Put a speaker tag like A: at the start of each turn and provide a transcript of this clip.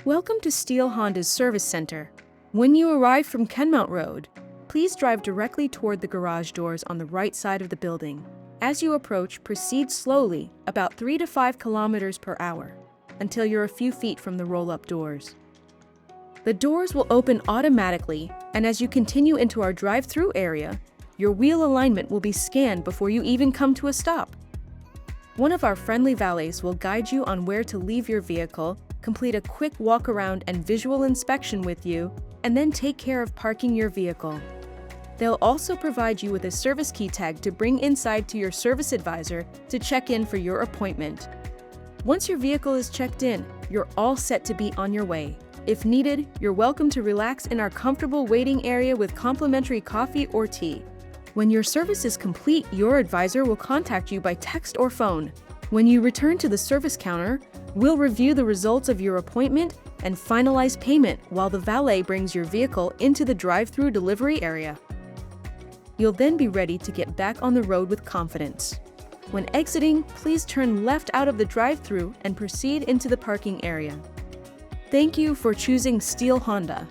A: Welcome to Steele Honda's Service Centre. When you arrive from Kenmount Road, please drive directly toward the garage doors on the right side of the building. As you approach, proceed slowly, about 3 to 5 kilometers per hour, until you're a few feet from the roll-up doors. The doors will open automatically, and as you continue into our drive-through area, your wheel alignment will be scanned before you even come to a stop. One of our friendly valets will guide you on where to leave your vehicle, complete a quick walk-around and visual inspection with you, and then take care of parking your vehicle. They'll also provide you with a service key tag to bring inside to your service advisor to check in for your appointment. Once your vehicle is checked in, you're all set to be on your way. If needed, you're welcome to relax in our comfortable waiting area with complimentary coffee or tea. When your service is complete, your advisor will contact you by text or phone. When you return to the service counter, we'll review the results of your appointment and finalize payment while the valet brings your vehicle into the drive-through delivery area. You'll then be ready to get back on the road with confidence. When exiting, please turn left out of the drive-through and proceed into the parking area. Thank you for choosing Steele Honda.